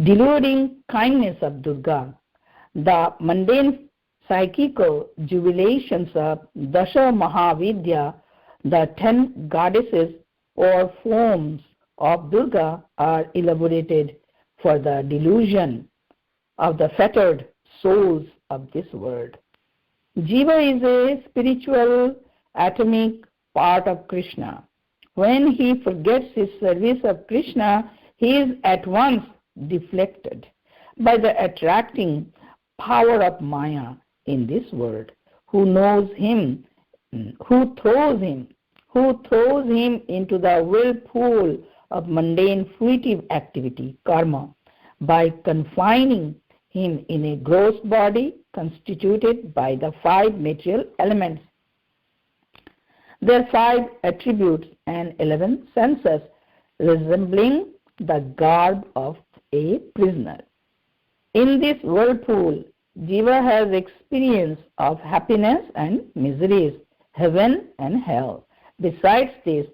deluding kindness of Durga, the mundane psychical jubilations of Dasha Mahavidya, the 10 goddesses or forms of Durga, are elaborated for the delusion of the fettered souls of this world. Jiva is a spiritual atomic part of Krishna. When he forgets his service of Krishna, he is at once deflected by the attracting power of Maya in this world, who throws him into the whirlpool of mundane fruitive activity, karma, by confining him in a gross body constituted by the 5 material elements, their 5 attributes and 11 senses, resembling the garb of a prisoner. In this whirlpool, Jiva has experience of happiness and miseries, heaven and hell. Besides this,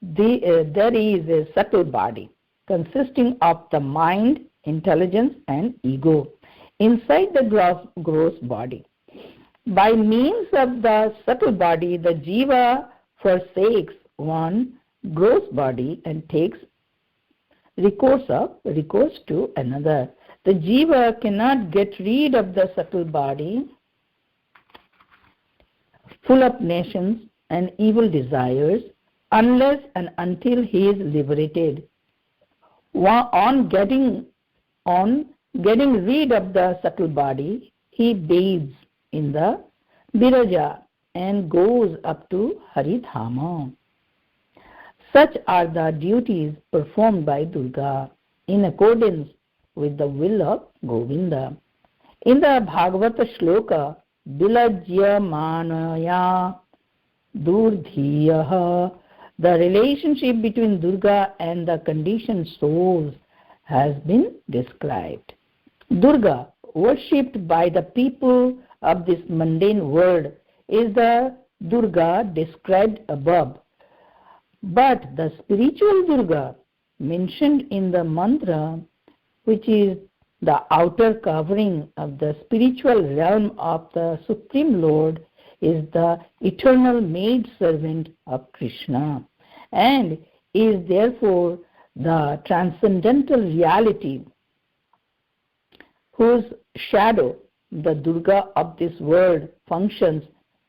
there is a subtle body consisting of the mind, intelligence and ego inside the gross body. By means of the subtle body, the Jiva forsakes one gross body and takes recourse to another. The Jiva cannot get rid of the subtle body full of nations and evil desires unless and until he is liberated. On getting rid of the subtle body, he bathes in the Viraja and goes up to Haridhama. Such are the duties performed by Durga in accordance with the will of Govinda. In the Bhagavata shloka, Vilajya Manaya Durdhiyaha, the relationship between Durga and the conditioned souls has been described. Durga, worshipped by the people of this mundane world, is the Durga described above. But the spiritual Durga mentioned in the mantra, which is the outer covering of the spiritual realm of the Supreme Lord, is the eternal maid-servant of Krishna and is therefore the transcendental reality whose shadow, the Durga of this world, functions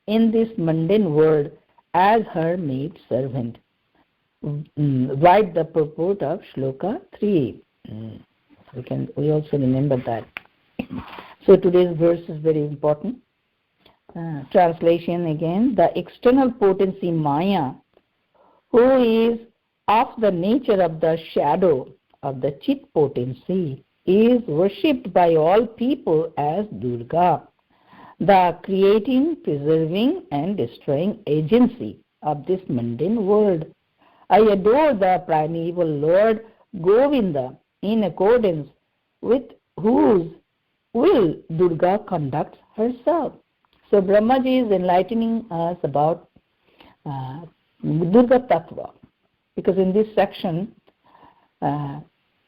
in this mundane world as her maid-servant. Write the purport of Shloka 3. We also remember that. So today's verse is very important. Translation again. The external potency Maya, who is of the nature of the shadow of the Chit potency, is worshipped by all people as Durga, the creating, preserving and destroying agency of this mundane world. I adore the primeval Lord Govinda, in accordance with whose will Durga conducts herself. So Brahmaji is enlightening us about Durga Tattva, because in this section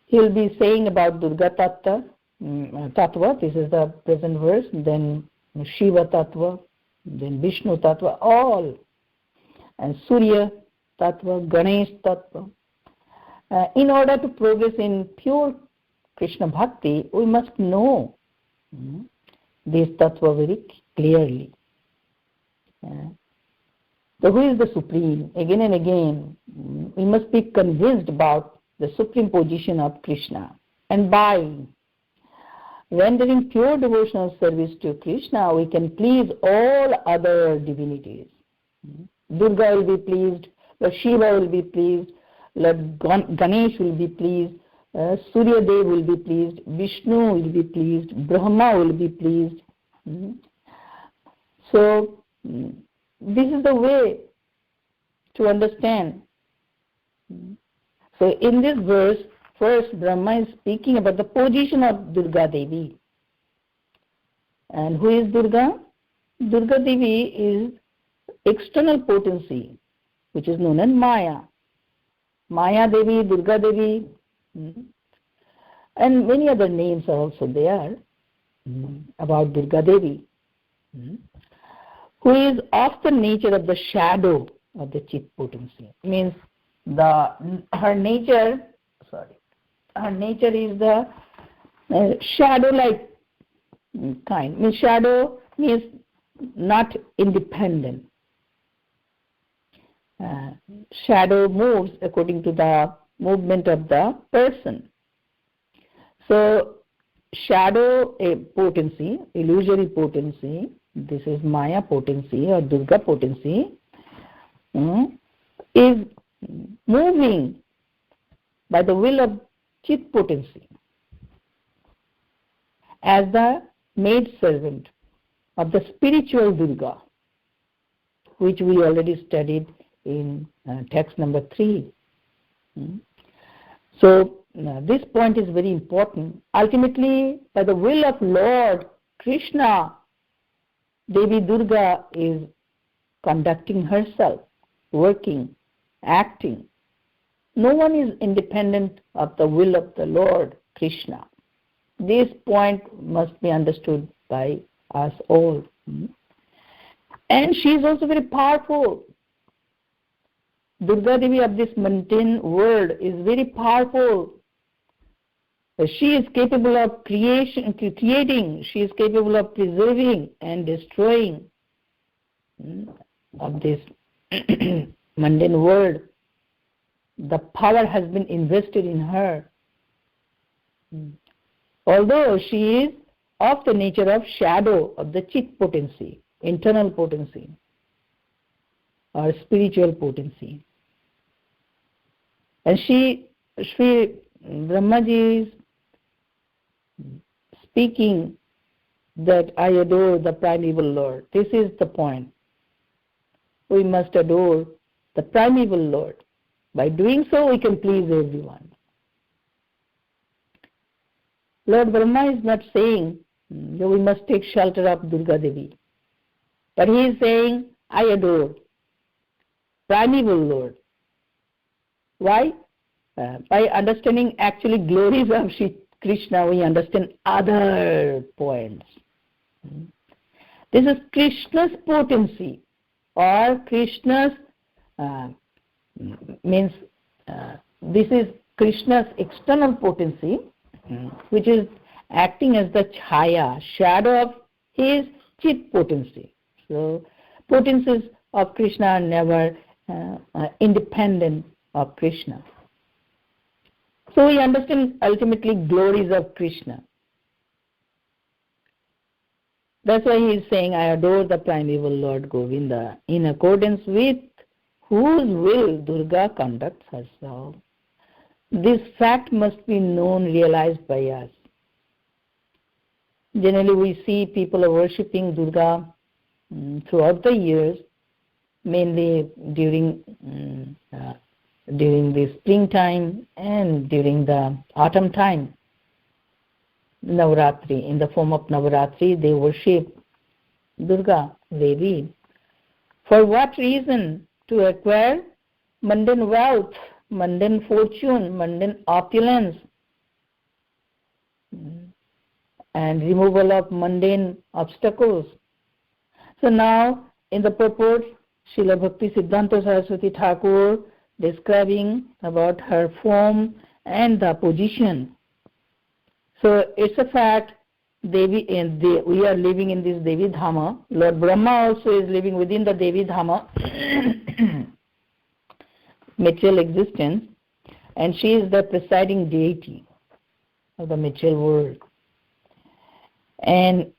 he will be saying about Durga Tattva, this is the present verse, then Shiva Tattva, then Vishnu Tattva, all, and Surya Tattva, Ganesh Tattva. In order to progress in pure Krishna Bhakti, we must know this Tattva very clearly. So who is the Supreme? Again and again, we must be convinced about the supreme position of Krishna. And by rendering pure devotional service to Krishna, we can please all other divinities. Durga will be pleased, Lord Shiva will be pleased, Lord Ganesh will be pleased, Surya Dev will be pleased, Vishnu will be pleased, Brahma will be pleased. So this is the way to understand. So in this verse, first Brahma is speaking about the position of Durga Devi. And who is Durga? Durga Devi is external potency, which is known as Maya. Maya Devi, Durga Devi. And many other names are also there about Durga Devi, who is of the nature of the shadow of the Chit potency. Means her nature is the shadow-like kind. Means shadow means not independent. Shadow moves according to the movement of the person. So shadow potency, illusory potency, this is Maya potency or Durga potency, is moving by the will of Chit potency as the maid servant of the spiritual Durga, which we already studied in text number 3. So this point is very important. Ultimately, by the will of Lord Krishna, Devi Durga is conducting herself, working, acting. No one is independent of the will of the Lord Krishna. This point must be understood by us all. And she is also very powerful. Durga Devi of this mundane world is very powerful. She is capable of creating, she is capable of preserving and destroying of this mundane world. The power has been invested in her. Although she is of the nature of shadow of the Chit potency, internal potency, or spiritual potency. And Brahmaji is speaking that I adore the primeval Lord. This is the point. We must adore the primeval Lord. By doing so, we can please everyone. Lord Brahma is not saying that we must take shelter of Durga Devi. But he is saying, I adore primeval Lord. Why? By understanding actually glories of Shri Krishna, we understand other points. This is Krishna's potency, or Krishna's this is Krishna's external potency, which is acting as the chaya, shadow of his Chit potency. So potencies of Krishna are never independent of Krishna. So we understand ultimately glories of Krishna. That's why he is saying, I adore the primeval Lord Govinda, in accordance with whose will Durga conducts herself. This fact must be known, realized by us. Generally we see people are worshipping Durga throughout the years, mainly during the springtime and during the autumn time. Navaratri, in the form of Navaratri, they worship Durga Devi. For what reason? To acquire mundane wealth, mundane fortune, mundane opulence, and removal of mundane obstacles. So now, in the purport, Srila Bhakti Siddhanta Saraswati Thakur describing about her form and the position. So it's a fact, we are living in this Devi Dhama. Lord Brahma also is living within the Devi Dhama, material existence, and she is the presiding deity of the material world. And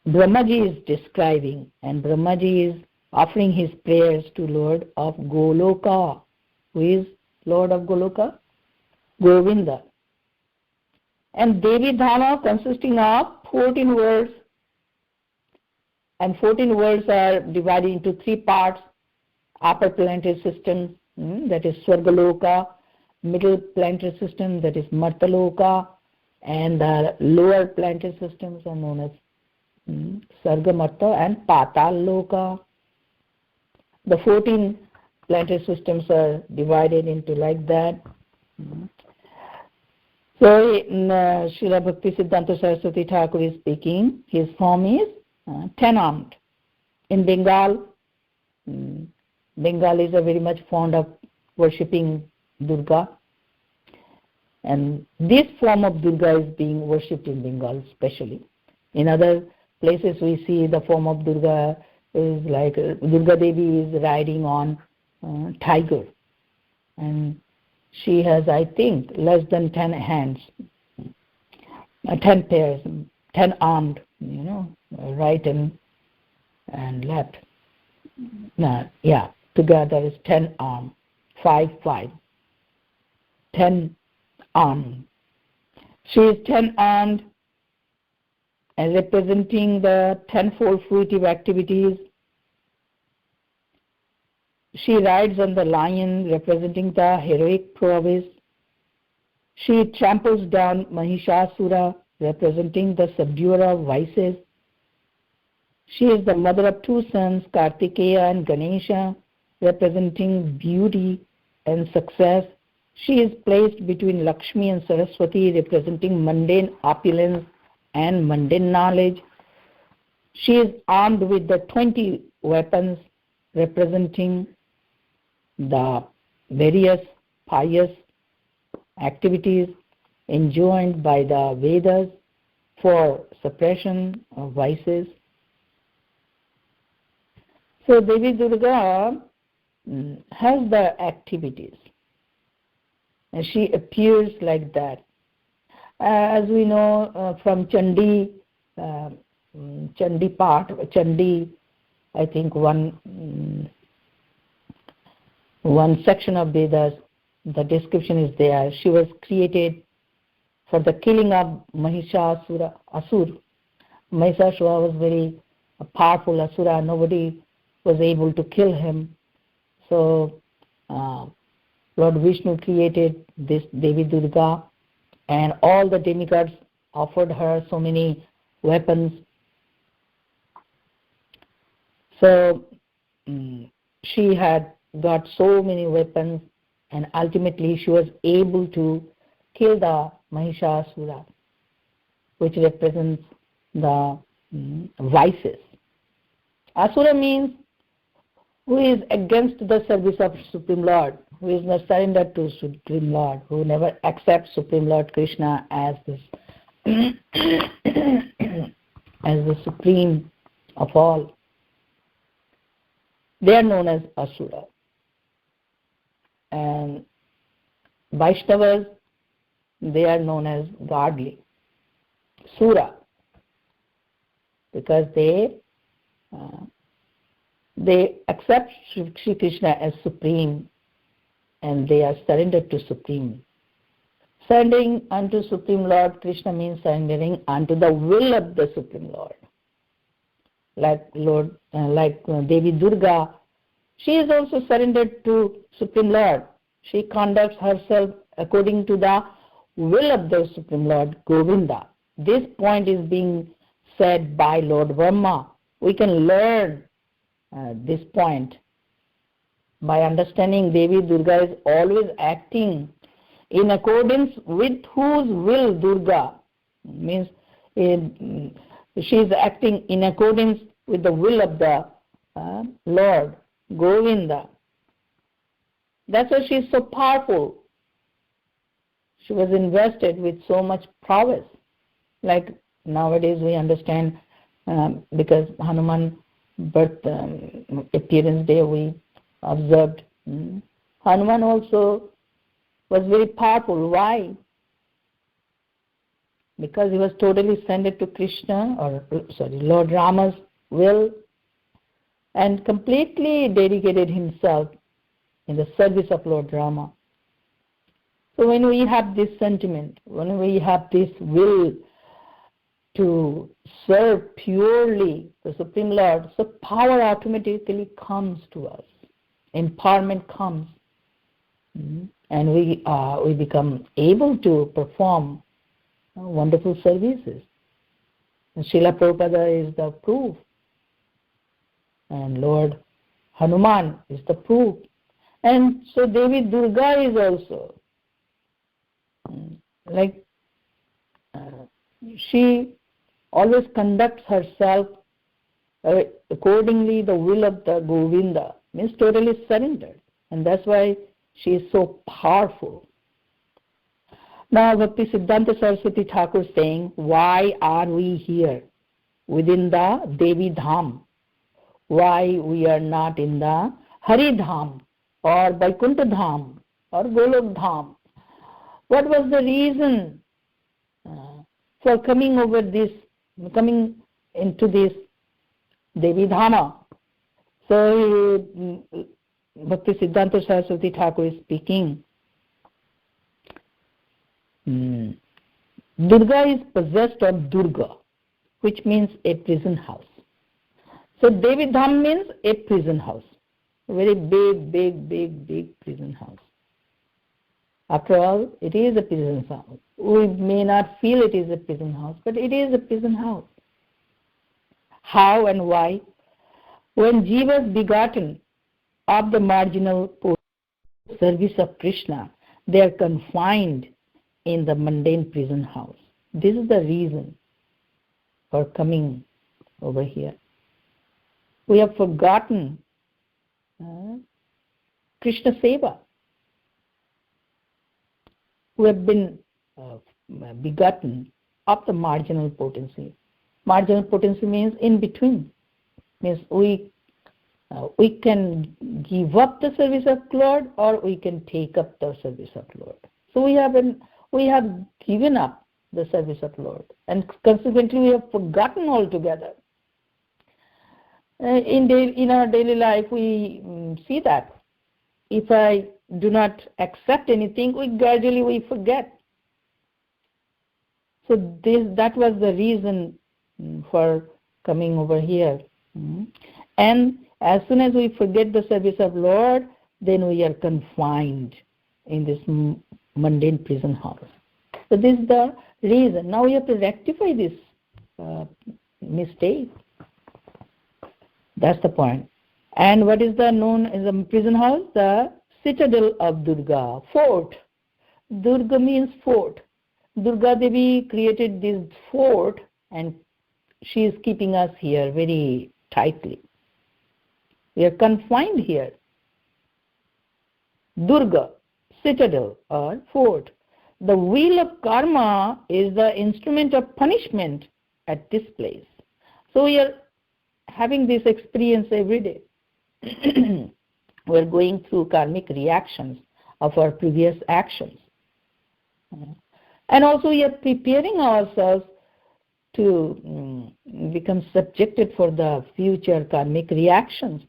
Brahmaji is describing, and Brahmaji is offering his prayers to Lord of Goloka. Who is Lord of Goloka? Govinda. And Devi Dhama consisting of 14 worlds. And 14 worlds are divided into 3 parts. Upper planetary system, that is Swargaloka. Middle planetary system, that is Martaloka. And the lower planetary systems are known as Sargamarta and Pataloka. The 14 planetary systems are divided into like that. So, Srila Bhakti Siddhanta Saraswati Thakur is speaking. His form is 10-armed. In Bengal, Bengal is very much fond of worshipping Durga. And this form of Durga is being worshipped in Bengal especially. In other places we see the form of Durga is like Durga Devi is riding on tiger. And she has, I think, less than 10 hands, 10 pairs, 10 armed, right and left. Together is 10 armed, 5, 10 armed. She is 10 armed and representing the tenfold fruitive activities. She rides on the lion, representing the heroic prowess. She tramples down Mahishasura, representing the subduer of vices. She is the mother of two sons, Kartikeya and Ganesha, representing beauty and success. She is placed between Lakshmi and Saraswati, representing mundane opulence and mundane knowledge. She is armed with the 20 weapons, representing the various pious activities enjoined by the Vedas for suppression of vices. So Devi Durga has the activities, and she appears like that. As we know from Chandi part, Chandi, I think one section of Vedas, the description is there. She was created for the killing of Mahishasura, Asur. Mahishasura was very powerful Asura. Nobody was able to kill him. So Lord Vishnu created this Devi Durga, and all the demigods offered her so many weapons. So she had got so many weapons, and ultimately she was able to kill the Mahishasura, which represents the vices. Asura means who is against the service of Supreme Lord, who is not surrendered to Supreme Lord, who never accepts Supreme Lord Krishna as this as the supreme of all. They are known as Asura. And Vaishnavas, they are known as godly, Sura, because they accept Sri Krishna as supreme, and they are surrendered to supreme. Surrendering unto Supreme Lord Krishna means surrendering unto the will of the Supreme Lord. Like Devi Durga, she is also surrendered to Supreme Lord. She conducts herself according to the will of the Supreme Lord, Govinda. This point is being said by Lord Brahma. We can learn this point by understanding Devi Durga is always acting in accordance with whose will. Durga means she is acting in accordance with the will of the Lord, Govinda. That's why she is so powerful. She was invested with so much prowess. Like nowadays we understand, because Hanuman birth appearance day we observed. Hanuman also was very powerful. Why? Because he was totally surrendered to Krishna, Lord Rama's will, and completely dedicated himself in the service of Lord Rama. So when we have this sentiment, when we have this will to serve purely the Supreme Lord, so power automatically comes to us. Empowerment comes. And we become able to perform wonderful services. And Srila Prabhupada is the proof. And Lord Hanuman is the proof. And so Devi Durga is also. Like she always conducts herself accordingly the will of the Govinda, means totally surrendered. And that's why she is so powerful. Now Bhakti Siddhanta Saraswati Thakur is saying, why are we here within the Devi Dham? Why we are not in the Hari Dham or Vaikuntha Dham or Golok Dham? What was the reason for coming into this Devi Dhama? So Bhakti Siddhanta Saraswati Thakur is speaking. Durga is possessed of Durga, which means a prison house. So Devi Dham means a prison house, a very big prison house. After all, it is a prison house. We may not feel it is a prison house, but it is a prison house. How and why? When Jiva is begotten of the marginal service of Krishna, they are confined in the mundane prison house. This is the reason for coming over here. We have forgotten Krishna Seva. We have been begotten of the marginal potency. Marginal potency means in between. Means we can give up the service of Lord, or we can take up the service of Lord. So we have given up the service of Lord, and consequently we have forgotten altogether. In our daily life, we see that if I do not accept anything, gradually we forget. So that was the reason for coming over here. And as soon as we forget the service of Lord, then we are confined in this mundane prison house. So this is the reason. Now we have to rectify this mistake. That's the point. And what is known as a prison house? The citadel of Durga, fort. Durga means fort. Durga Devi created this fort, and she is keeping us here very tightly. We are confined here. Durga, citadel or fort. The wheel of karma is the instrument of punishment at this place. So we are having this experience every day. We are going through karmic reactions of our previous actions. And also we are preparing ourselves to become subjected for the future karmic reactions,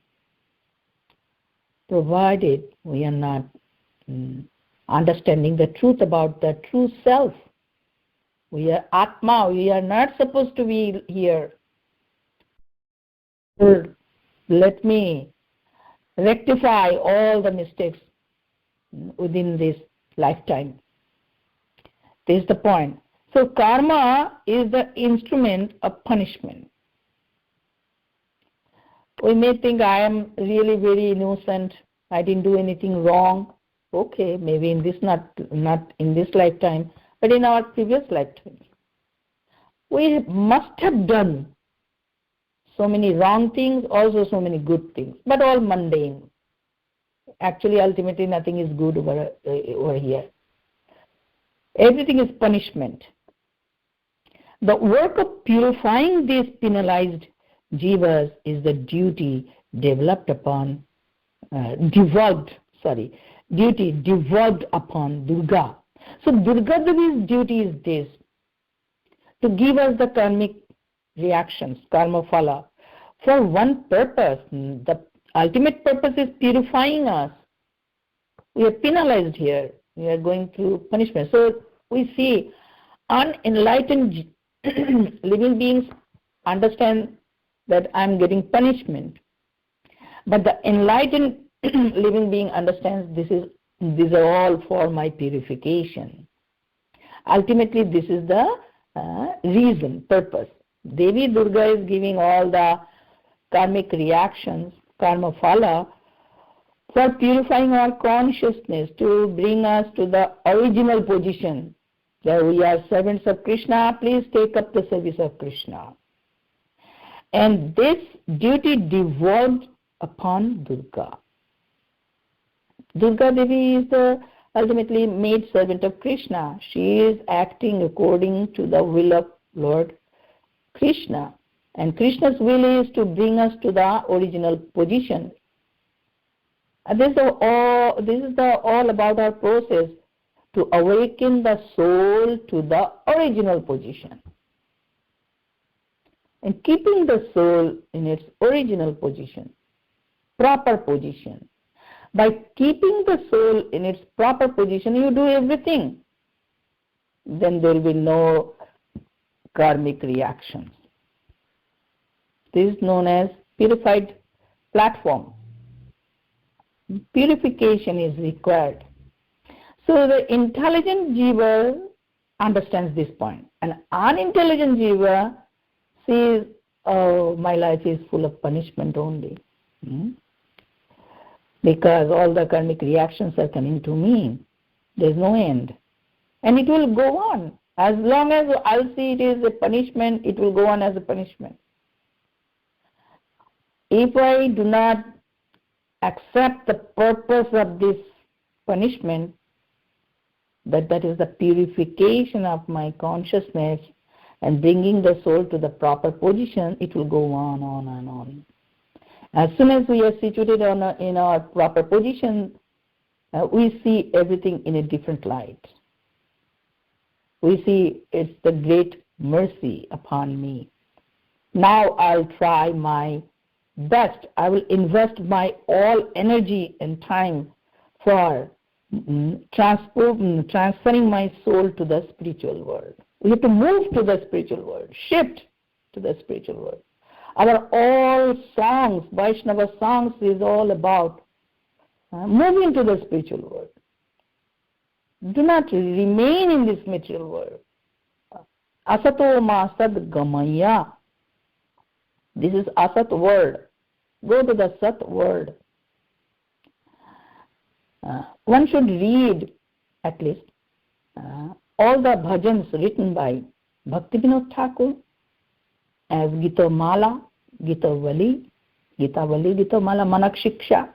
provided we are not understanding the truth about the true self. We are Atma, we are not supposed to be here. Let me rectify all the mistakes within this lifetime. This is the point. So karma is the instrument of punishment. We may think I am really very innocent, I didn't do anything wrong. Okay, maybe in this not in this lifetime, but in our previous lifetime. We must have done so many wrong things, also so many good things, but all mundane. Actually, ultimately nothing is good over here. Everything is punishment. The work of purifying these penalized jivas is the duty devolved upon Durga. So Durga Devi's duty is this, to give us the karmic reactions, karma phala, for one purpose. The ultimate purpose is purifying us. We are penalized here. We are going through punishment. So we see unenlightened living beings understand that I am getting punishment. But the enlightened living being understands these are all for my purification. Ultimately, this is the reason, purpose. Devi Durga is giving all the karmic reactions, karma phala, for purifying our consciousness, to bring us to the original position, that we are servants of Krishna, please take up the service of Krishna. And this duty devolved upon Durga. Durga Devi is the ultimately maid servant of Krishna. She is acting according to the will of Lord Krishna. And Krishna's will is to bring us to the original position. And this is all about our process to awaken the soul to the original position. And keeping the soul in its original position, proper position. By keeping the soul in its proper position, you do everything. Then there will be no karmic reactions. This is known as purified platform. Purification is required. So the intelligent jiva understands this point. An unintelligent jiva sees, oh, my life is full of punishment only. Because all the karmic reactions are coming to me. There's no end. And it will go on. As long as I'll see it is a punishment, it will go on as a punishment. If I do not accept the purpose of this punishment, that is the purification of my consciousness and bringing the soul to the proper position, it will go on and on. As soon as we are situated in our proper position, we see everything in a different light. We see it's the great mercy upon me. Now I'll try my best. I will invest my all energy and time for transferring my soul to the spiritual world. We have to move to the spiritual world, shift to the spiritual world. Our all songs, Vaishnava songs, is all about moving to the spiritual world. Do not remain in this material world. Asato ma sad gamaya. This is asat world. Go to the sat world. One should read at least all the bhajans written by Bhaktivinoda Thakur as Gita Mala, Gita Vali, Gita Mala, Manak Shiksha,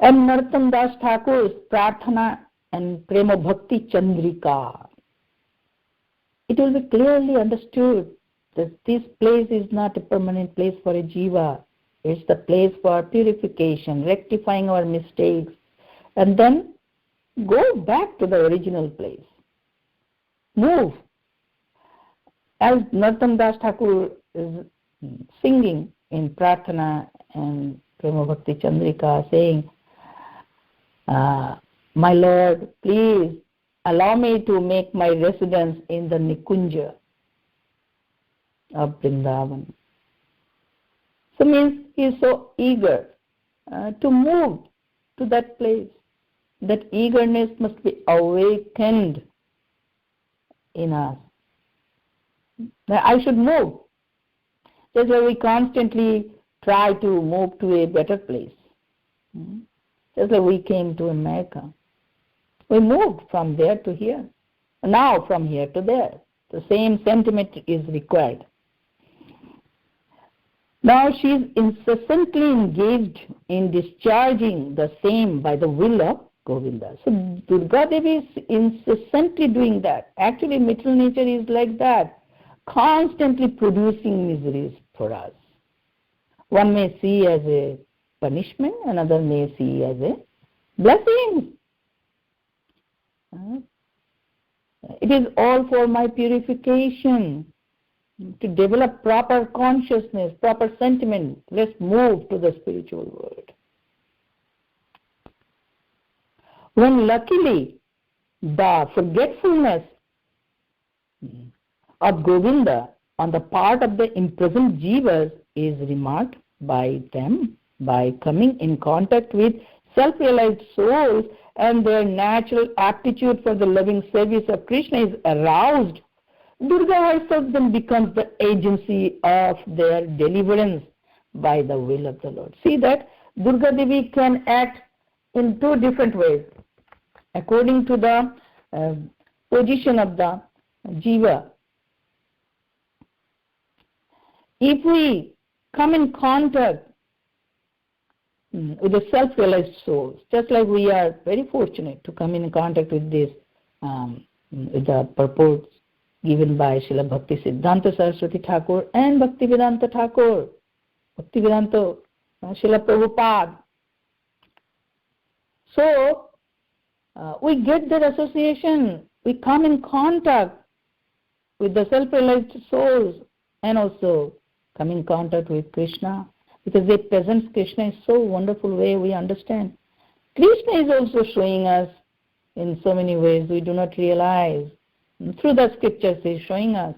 and Narottam Das Thakur's Prarthana and Prema Bhakti Chandrika. It will be clearly understood that this place is not a permanent place for a jiva. It's the place for purification, rectifying our mistakes, and then go back to the original place. Move. As Narottam Das Thakur is singing in Prarthana and Prema Bhakti Chandrika, saying, my Lord, please allow me to make my residence in the Nikunja of Vrindavan. So means he is so eager to move to that place. That eagerness must be awakened in us. That I should move. That's why we constantly try to move to a better place. Just like we came to America. We moved from there to here. Now from here to there. The same sentiment is required. Now she is incessantly engaged in discharging the same by the will of Govinda. So Durga Devi is incessantly doing that. Actually, material nature is like that, constantly producing miseries for us. One may see as a punishment, another may see as a blessing. It is all for my purification, to develop proper consciousness, proper sentiment. Let's move to the spiritual world. When luckily the forgetfulness of Govinda on the part of the imprisoned jivas is remarked by them, by coming in contact with self-realized souls, and their natural aptitude for the loving service of Krishna is aroused, Durga herself then becomes the agency of their deliverance by the will of the Lord. See that Durga Devi can act in two different ways. According to the position of the jiva. If we come in contact with the self-realized souls, just like we are very fortunate to come in contact with this, with the purports given by Srila Bhakti Siddhanta Saraswati Thakur and Bhaktivedanta Thakur, Bhaktivedanta Srila Prabhupada. So, we get that association, we come in contact with the self-realized souls and also come in contact with Krishna, because they present Krishna in so wonderful way we understand. Krishna is also showing us in so many ways we do not realize. Through the scriptures he is showing us.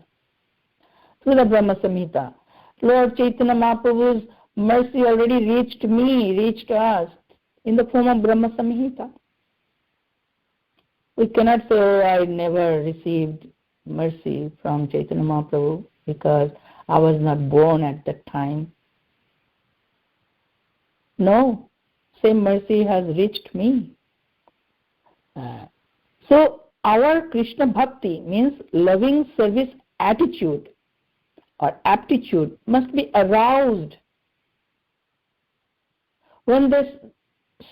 Through the Brahma Samhita. Lord Chaitanya Mahaprabhu's mercy already reached us in the form of Brahma Samhita. We cannot say, oh, I never received mercy from Chaitanya Mahaprabhu because I was not born at that time. No, same mercy has reached me. So our Krishna Bhakti means loving service attitude or aptitude must be aroused. When this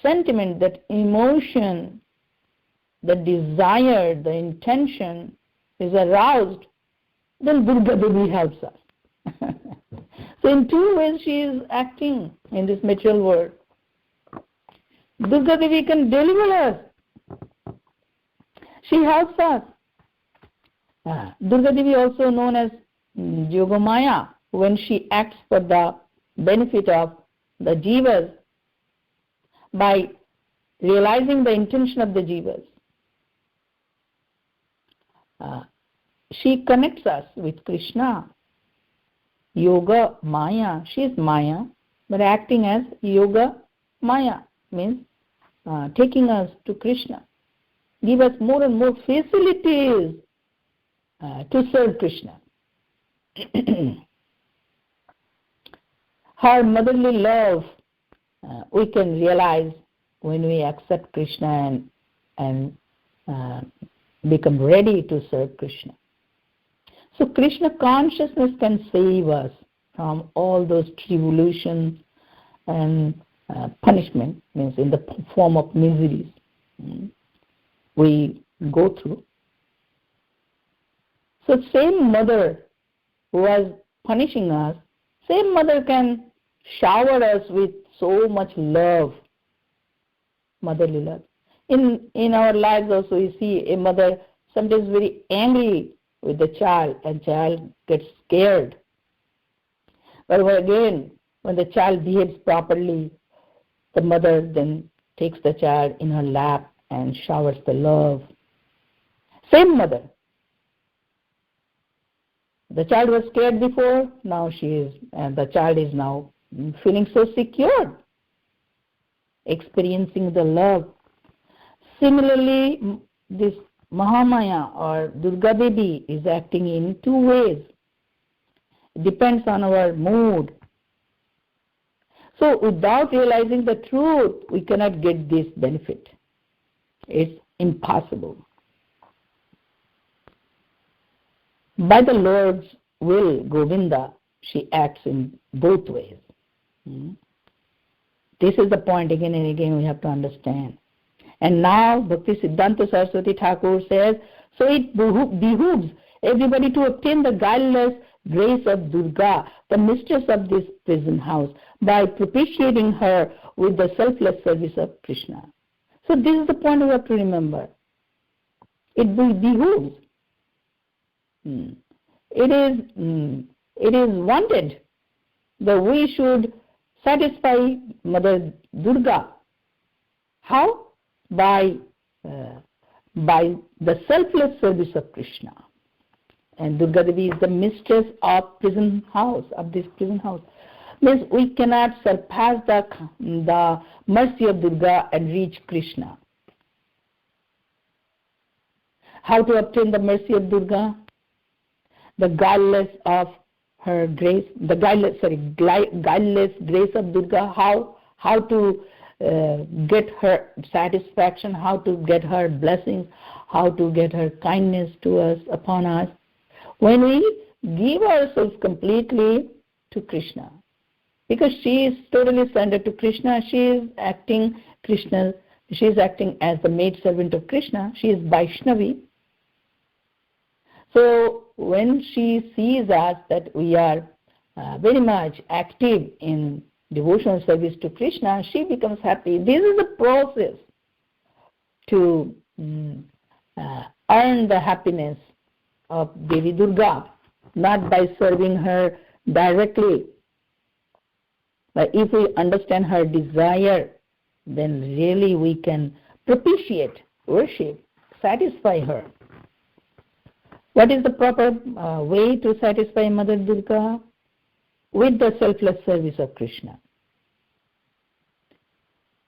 sentiment, that emotion, the desire, the intention is aroused, then Durga Devi helps us. So in two ways she is acting in this material world. Durga Devi can deliver us. She helps us. Durga Devi, also known as Yogamaya, when she acts for the benefit of the jivas by realizing the intention of the jivas. She connects us with Krishna. Yoga Maya, she is Maya, but acting as Yoga Maya means taking us to Krishna. Give us more and more facilities to serve Krishna. Her motherly love we can realize when we accept Krishna and become ready to serve Krishna. So Krishna consciousness can save us from all those tribulations and punishment, means in the form of miseries we go through. So same mother who was punishing us, same mother can shower us with so much love, motherly love. In our lives also we see a mother sometimes very angry with the child, and child gets scared. But again, when the child behaves properly, the mother then takes the child in her lap and showers the love. Same mother. The child was scared before, now the child is now feeling so secure, experiencing the love. Similarly, this Mahamaya or Durga Devi is acting in two ways. It depends on our mood. So without realizing the truth, we cannot get this benefit. It's impossible. By the Lord's will, Govinda, she acts in both ways. This is the point again and again we have to understand. And now Bhakti Siddhanta Saraswati Thakur says, so it behooves everybody to obtain the guileless grace of Durga, the mistress of this prison house, by propitiating her with the selfless service of Krishna. So this is the point we have to remember. It behooves. It is wanted that we should satisfy Mother Durga. How? By the selfless service of Krishna. And Durga Devi is the mistress of prison house, of this prison house. Means we cannot surpass the mercy of Durga and reach Krishna. How to obtain the mercy of Durga? The guileless of her grace, guileless grace of Durga. How to get her satisfaction, how to get her blessings, how to get her kindness to us, upon us. When we give ourselves completely to Krishna, because she is totally surrendered to Krishna, she is acting Krishna, she is acting as the maid servant of Krishna, she is Vaishnavi. So when she sees us that we are very much active in devotional service to Krishna, she becomes happy. This is the process to earn the happiness of Devi Durga, not by serving her directly. But if we understand her desire, then really we can propitiate, worship, satisfy her. What is the proper way to satisfy Mother Durga? With the selfless service of Krishna.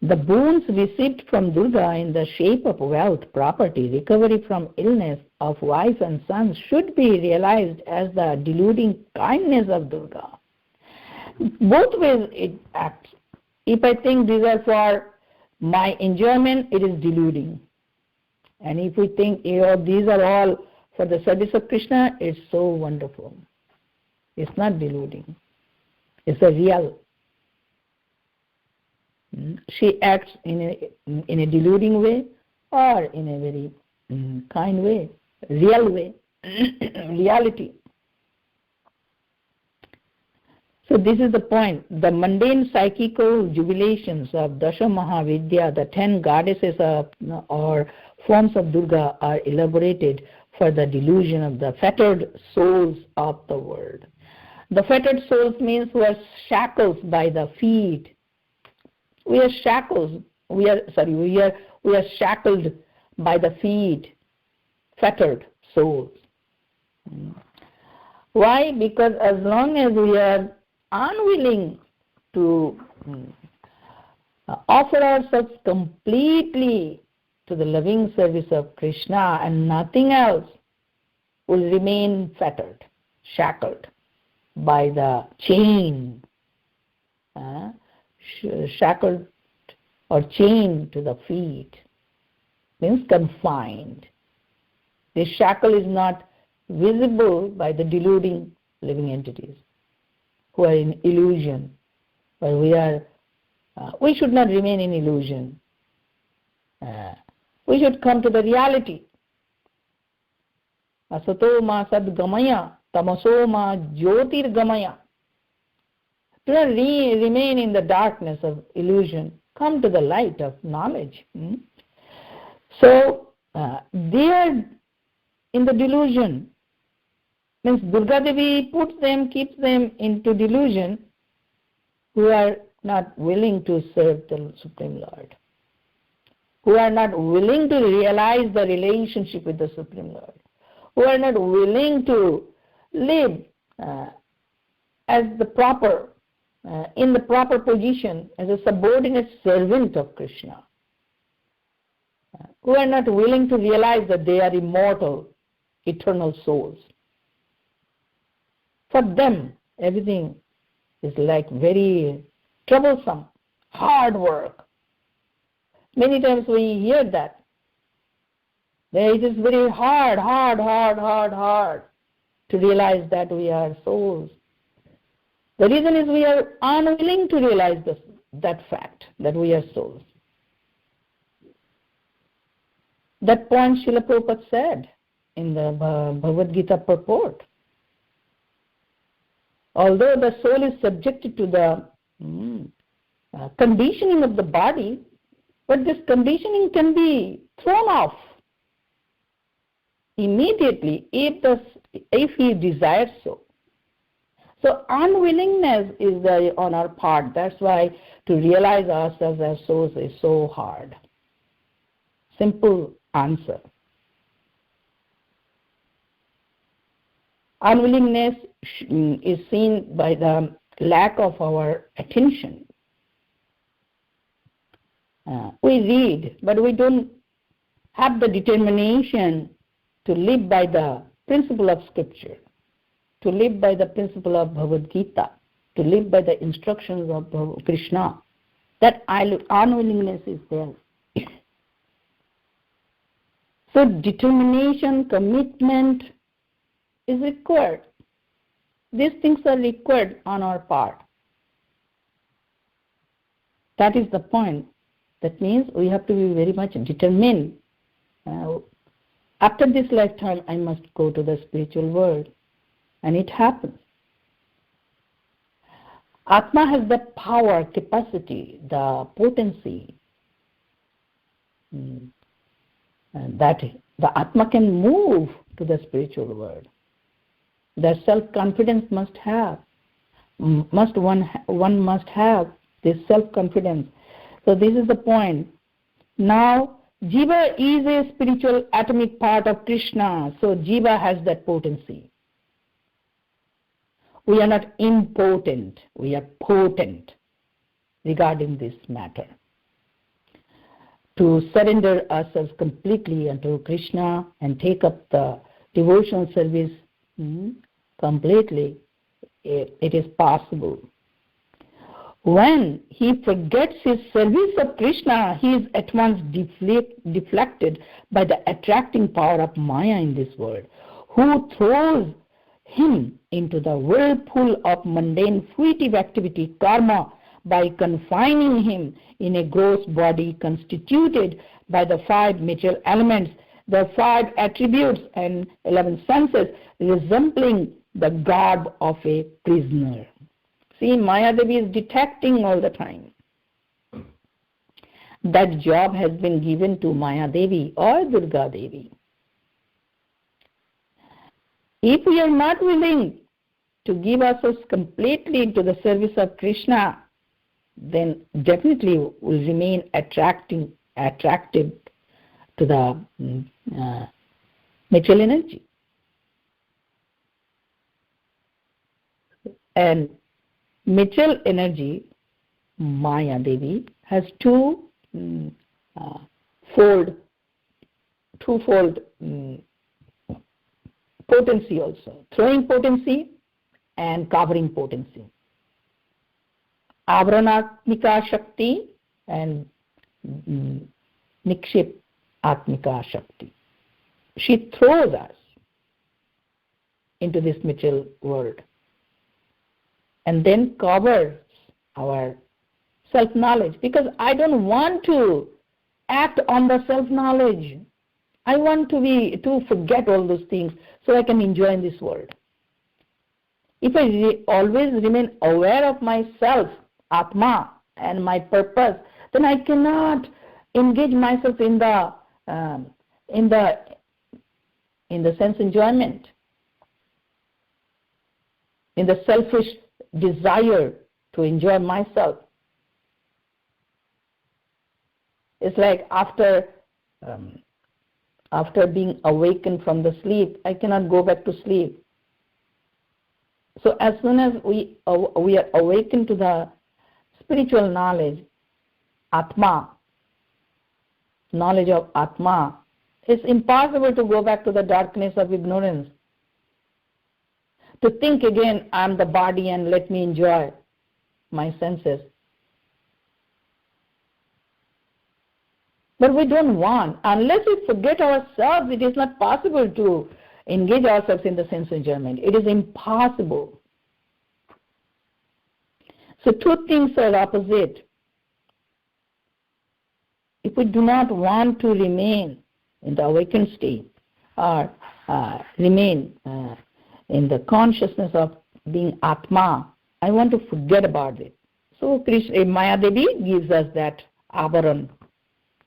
The boons received from Durga in the shape of wealth, property, recovery from illness of wife and sons should be realized as the deluding kindness of Durga. Both ways it acts. If I think these are for my enjoyment, it is deluding. And if we think these are all for the service of Krishna, it's so wonderful. It's not deluding. It's a real. She acts in a deluding way or in a very kind way, real way, reality. So this is the point. The mundane psychical jubilations of Dasha Mahavidya, the 10 goddesses or forms of Durga, are elaborated for the delusion of the fettered souls of the world. The fettered souls means who are shackled by the feet. We are shackled. We are shackled by the feet. Fettered souls. Why? Because as long as we are unwilling to offer ourselves completely to the loving service of Krishna and nothing else, will remain fettered, shackled by the chain, shackled or chained to the feet, means confined. This shackle is not visible by the deluding living entities who are in illusion. But we should not remain in illusion. We should come to the reality. Asato ma sadgamaya, tamaso ma jyotirgamaya. Do not remain in the darkness of illusion. Come to the light of knowledge. So, they are in the delusion. Means Durga Devi keeps them into delusion, who are not willing to serve the Supreme Lord, who are not willing to realize the relationship with the Supreme Lord, who are not willing to live as the proper, in the proper position as a subordinate servant of Krishna, who are not willing to realize that they are immortal, eternal souls. For them, everything is like very troublesome, hard work. Many times we hear that. It is very hard to realize that we are souls. The reason is we are unwilling to realize that fact, that we are souls. That point Srila Prabhupada said in the Bhagavad Gita purport. Although the soul is subjected to the conditioning of the body, but this conditioning can be thrown off immediately if he desires so. So unwillingness is on our part. That's why to realize ourselves as souls is so hard. Simple answer. Unwillingness is seen by the lack of our attention. We read, but we don't have the determination to live by the principle of Scripture, to live by the principle of Bhagavad Gita, to live by the instructions of Krishna. That unwillingness is there. So determination, commitment is required. These things are required on our part. That is the point. That means we have to be very much determined. After this lifetime, I must go to the spiritual world. And it happens. Atma has the power, capacity, the potency that the Atma can move to the spiritual world. The self-confidence must have. One must have this self-confidence. So this is the point. Now, Jiva is a spiritual atomic part of Krishna. So Jiva has that potency. We are not impotent, we are potent regarding this matter. To surrender ourselves completely unto Krishna and take up the devotional service completely, it is possible. When he forgets his service of Krishna, he is at once deflected by the attracting power of Maya in this world, who throws him into the whirlpool of mundane fruitive activity, karma, by confining him in a gross body constituted by the 5 material elements, the 5 attributes and 11 senses, resembling the garb of a prisoner. See, Maya Devi is detecting all the time. That job has been given to Maya Devi or Durga Devi. If we are not willing to give ourselves completely into the service of Krishna, then definitely will remain attractive to the material energy. And material energy, Maya Devi, has twofold potency also, throwing potency and covering potency. Avranatmika Shakti and Nikship Atmika Shakti. She throws us into this material world and then covers our self-knowledge, because I don't want to act on the self-knowledge. I want to forget all those things so I can enjoy in this world. If I always remain aware of myself, Atma, and my purpose, then I cannot engage myself in the sense enjoyment, in the selfish desire to enjoy myself. It's like after being awakened from the sleep, I cannot go back to sleep. So as soon as we are awakened to the spiritual knowledge, Atma, knowledge of Atma, it's impossible to go back to the darkness of ignorance. To think again, I'm the body and let me enjoy my senses. But we don't want. Unless we forget ourselves, it is not possible to engage ourselves in the sense enjoyment. It is impossible. So two things are opposite. If we do not want to remain in the awakened state or remain in the consciousness of being Atma, I want to forget about it. So Krishna, Maya Devi gives us that avaran,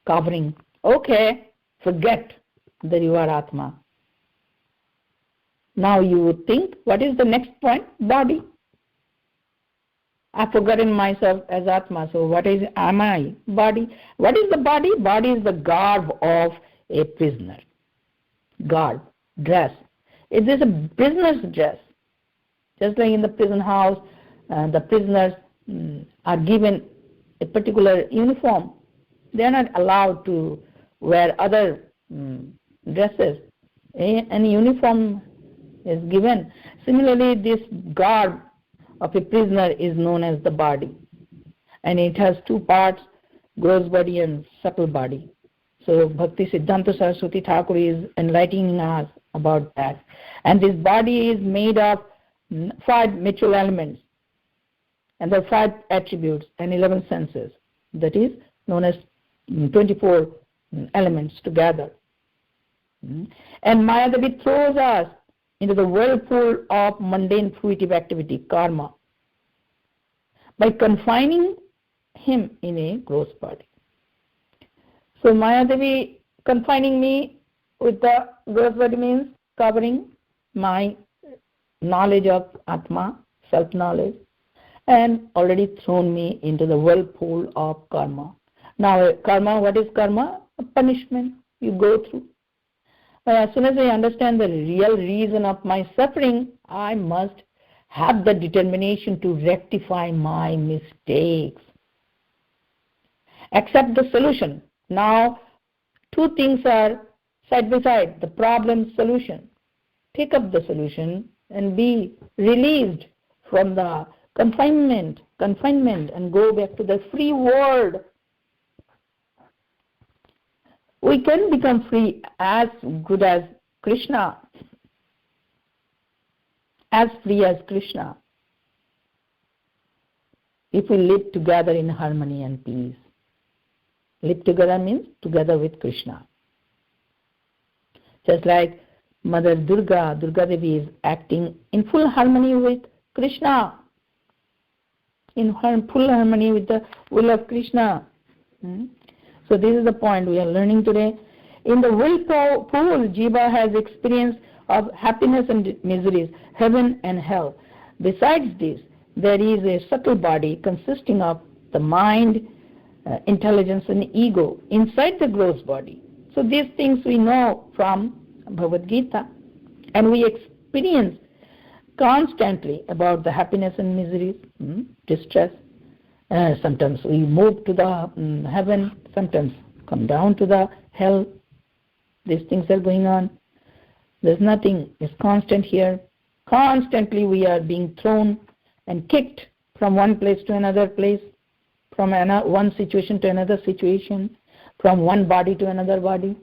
covering. Okay, forget that you are Atma. Now you would think, what is the next point? Body. I've forgotten myself as Atma, so am I? Body. What is the body? Body is the garb of a prisoner. Garb, dress. It is a prisoner's dress. Just like in the prison house, the prisoners are given a particular uniform. They are not allowed to wear other dresses. An uniform is given. Similarly, this garb of a prisoner is known as the body. And it has two parts, gross body and subtle body. So Bhakti Siddhanta Saraswati Thakur is enlightening us about that. And this body is made of 5 material elements, and there are 5 attributes and 11 senses. That is known as 24 elements together. And Mayadevi throws us into the whirlpool of mundane fruitive activity, karma, by confining him in a gross body. So Mayadevi confining me with the gross body means covering my knowledge of Atma, self-knowledge, and already thrown me into the whirlpool of karma. Now, karma, what is karma? A punishment you go through. As soon as I understand the real reason of my suffering, I must have the determination to rectify my mistakes. Accept the solution. Now, 2 things are side by side, the problem, solution. Take up the solution and be released from the confinement and go back to the free world. We can become free as good as Krishna, as free as Krishna, if we live together in harmony and peace. Live together means together with Krishna. Just like Mother Durga Devi is acting in full harmony with Krishna, in full harmony with the will of Krishna. So this is the point we are learning today. In the whirlpool, Jiva has experience of happiness and miseries, heaven and hell. Besides this, there is a subtle body consisting of the mind, intelligence and ego inside the gross body. So these things we know from Bhagavad Gita, and we experience constantly about the happiness and miseries, distress. Sometimes we move to the heaven, sometimes come down to the hell. These things are going on. There's nothing is constant here. Constantly we are being thrown and kicked from one place to another place, from one situation to another situation, from one body to another body.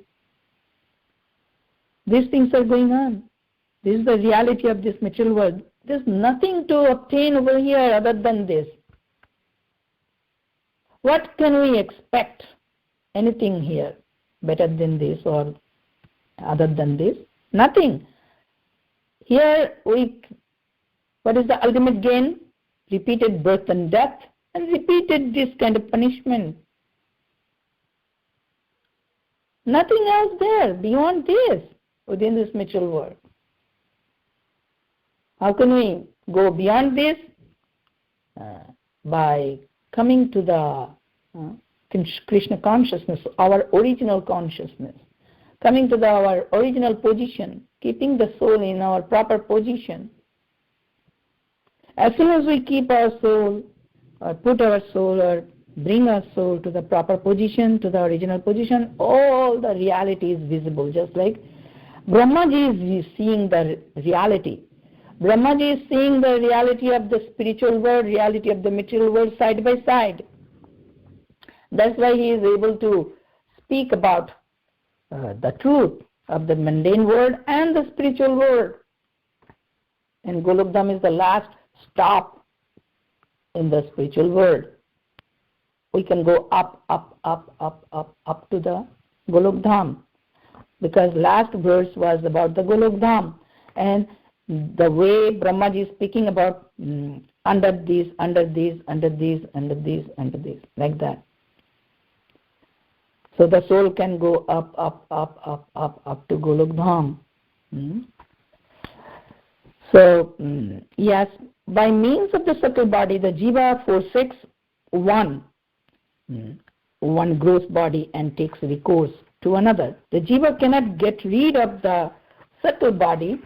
These things are going on. This is the reality of this material world. There's nothing to obtain over here other than this. What can we expect? Anything here better than this or other than this? Nothing. Here what is the ultimate gain? Repeated birth and death, and repeated this kind of punishment. Nothing else there beyond this within this material world. How can we go beyond this? By coming to the Krishna consciousness, our original consciousness, coming to our original position, keeping the soul in our proper position. As soon as we keep our soul, or put our soul, or bring our soul to the proper position, to the original position, all the reality is visible. Just like Brahmaji is seeing the reality. Brahmaji is seeing the reality of the spiritual world, reality of the material world side by side. That's why he is able to speak about the truth of the mundane world and the spiritual world. And Golokdham is the last stop in the spiritual world. We can go up to the Golokdham, because last verse was about the Golokdham, and the way Brahmaji is speaking about under these, like that. So the soul can go up to Golokdham. So, yes, by means of the subtle body, the jiva forsakes one gross body and takes recourse to another. The jiva cannot get rid of the subtle body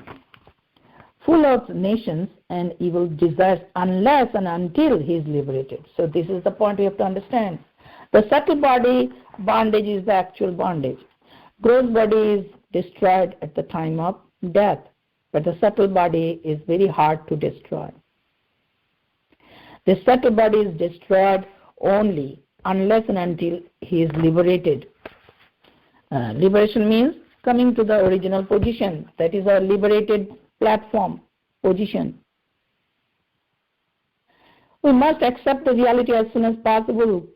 full of nations and evil desires unless and until he is liberated. So this is the point we have to understand. The subtle body bondage is the actual bondage. Gross body is destroyed at the time of death, but the subtle body is very hard to destroy. The subtle body is destroyed only unless and until he is liberated. Liberation means coming to the original position. That is our liberated platform position. We must accept the reality as soon as possible.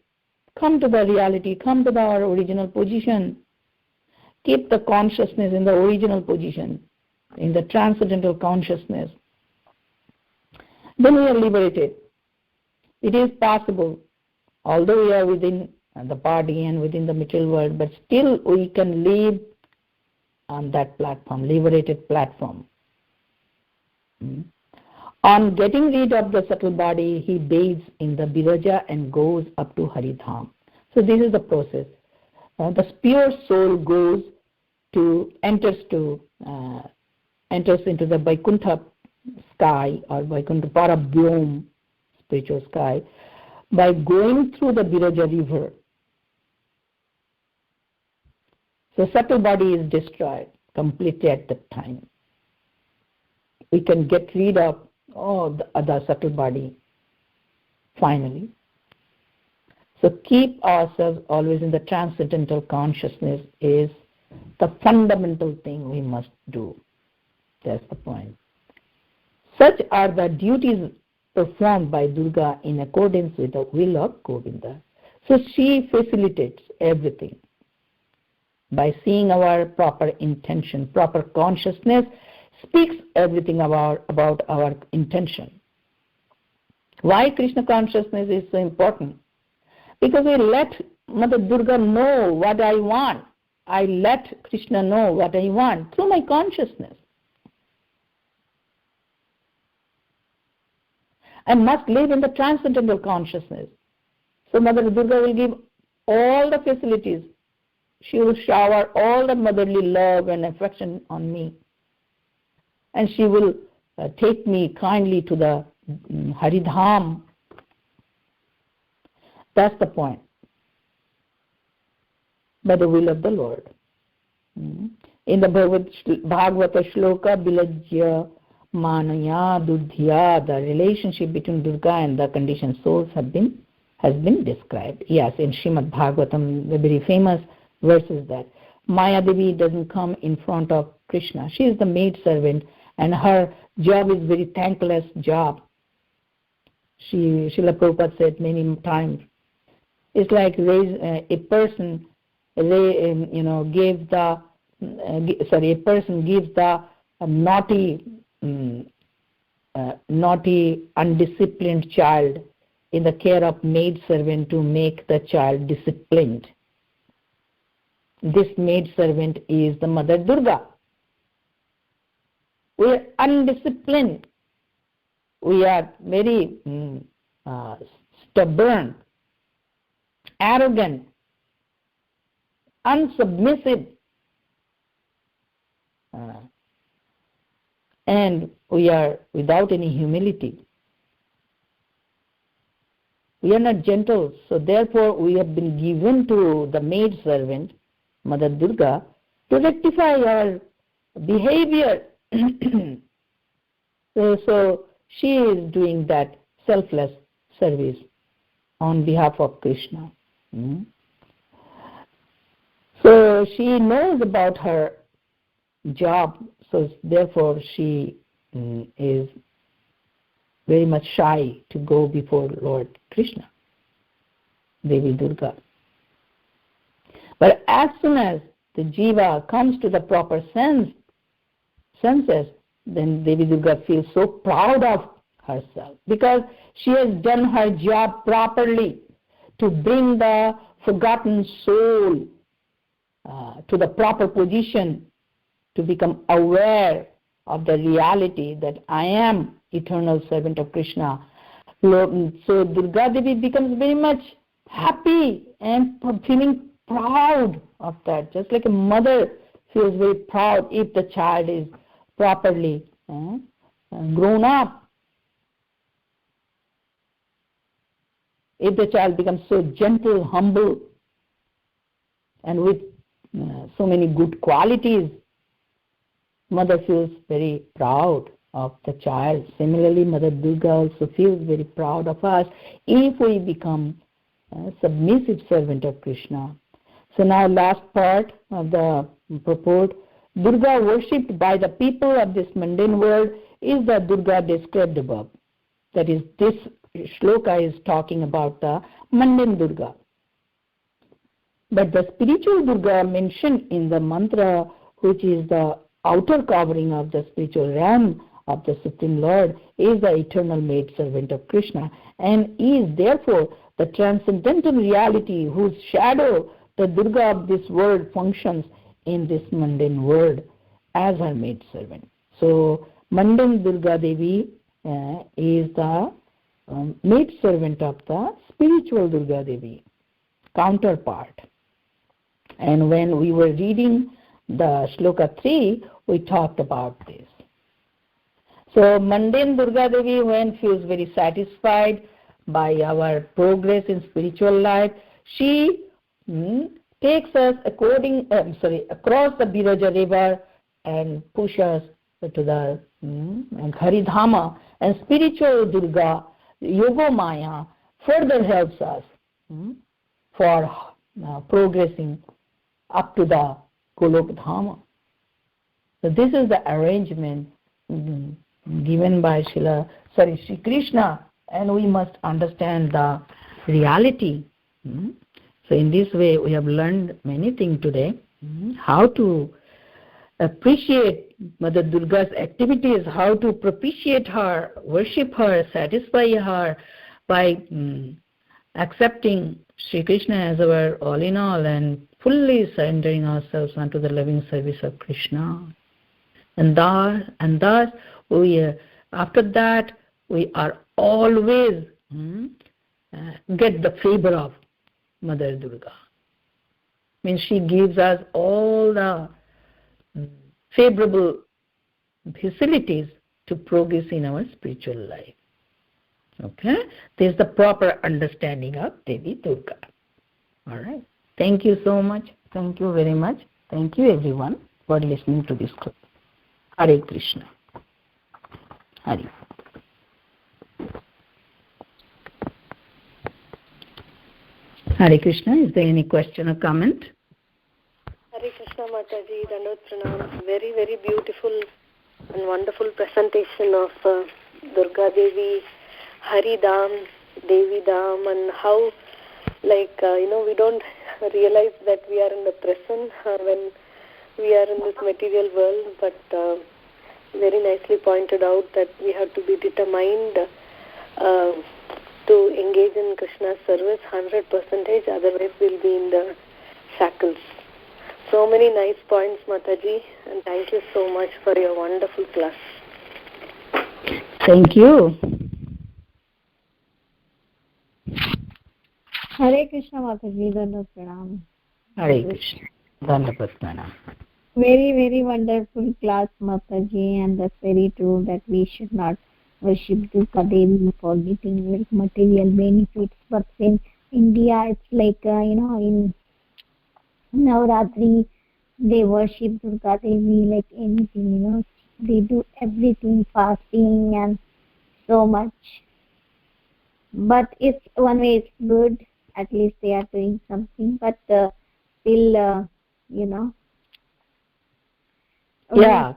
Come to the reality, come to our original position. Keep the consciousness in the original position, in the transcendental consciousness. Then we are liberated. It is possible, although we are within the body and within the material world, but still we can live on that platform, liberated platform. On getting rid of the subtle body, he bathes in the Viraja and goes up to Haridham. So this is the process. The pure soul enters into the Vaikuntha sky or Vaikuntha Paravyom, spiritual sky, by going through the Viraja river. So subtle body is destroyed completely at that time. We can get rid of the other subtle body finally. So keep ourselves always in the transcendental consciousness is the fundamental thing we must do. That's the point. Such are the duties performed by Durga in accordance with the will of Govinda. So she facilitates everything by seeing our proper intention, proper consciousness, speaks everything about our intention. Why Krishna consciousness is so important? Because we let Mother Durga know what I want. I let Krishna know what I want through my consciousness. I must live in the transcendental consciousness. So Mother Durga will give all the facilities. She will shower all the motherly love and affection on me. And she will take me kindly to the Haridham. That's the point. By the will of the Lord. In the Bhagavata Shloka, Bilajya Manaya Dudhya, the relationship between Durga and the conditioned souls has been described. Yes, in Srimad Bhagavatam, the very famous verse is that Maya Devi doesn't come in front of Krishna. She is the maid servant, and her job is very thankless job. Srila Prabhupada said many times, it's like a person gives the naughty, undisciplined child in the care of maid servant to make the child disciplined. This maid servant is the Mother Durga. We are undisciplined. We are very stubborn, arrogant, unsubmissive, and we are without any humility. We are not gentle, so therefore we have been given to the maid servant, Mother Durga, to rectify our behavior. So she is doing that selfless service on behalf of Krishna. So she knows about her job, so therefore she is very much shy to go before Lord Krishna, Devi Durga. But as soon as the jiva comes to the proper senses, then Devi Durga feels so proud of herself because she has done her job properly to bring the forgotten soul to the proper position, to become aware of the reality that I am eternal servant of Krishna. So Durga Devi becomes very much happy and feeling proud of that, just like a mother feels very proud if the child is properly grown up. If the child becomes so gentle, humble, and with so many good qualities, mother feels very proud of the child. Similarly, Mother Durga also feels very proud of us if we become a submissive servant of Krishna. So now last part of the purport. Durga worshipped by the people of this mundane world is the Durga described above. That is, this shloka is talking about the mundane Durga. But the spiritual Durga mentioned in the mantra, which is the outer covering of the spiritual realm of the Supreme Lord, is the eternal maid servant of Krishna, and is therefore the transcendental reality whose shadow the Durga of this world functions in this mundane world as her maid servant. So mundane Durga Devi is the maid servant of the spiritual Durga Devi, counterpart. And when we were reading the shloka 3, we talked about this. So mundane Durga Devi, when feels very satisfied by our progress in spiritual life, she takes us across the Biraja river and pushes us to the Haridhama, and spiritual Durga, Yoga Maya, further helps us for progressing up to the Golok Dhama. So this is the arrangement given by Sri Krishna, and we must understand the reality. So in this way, we have learned many things today. How to appreciate Mother Durga's activities, how to propitiate her, worship her, satisfy her by accepting Sri Krishna as our all in all and fully surrendering ourselves unto the loving service of Krishna. And thus after that we are always get the favor of Mother Durga. Means she gives us all the favorable facilities to progress in our spiritual life. Okay? This is the proper understanding of Devi Durga. All right. Thank you so much. Thank you very much. Thank you everyone for listening to this class. Hare Krishna. Hare. Hare Krishna. Is there any question or comment? Hare Krishna Mataji, Dandavat Pranam. Very, very beautiful and wonderful presentation of Durga Devi, Hari Dham, Devi Dham, and how, we don't realize that we are in the present when we are in this material world, but very nicely pointed out that we have to be determined to engage in Krishna's service 100%, otherwise we'll be in the shackles. So many nice points, Mataji, and thank you so much for your wonderful class. Thank you. Hare Krishna Mataji, Dandavat Pranam. Hare Krishna, Dandavat Pranam. Very, very wonderful class, Mataji, and that's very true that we should not worship Durga Devi for getting material benefits. But in India, it's in Navratri, they worship Durga Devi like anything, They do everything, fasting and so much. But it's one way it's good. At least they are doing something. But still, Yeah.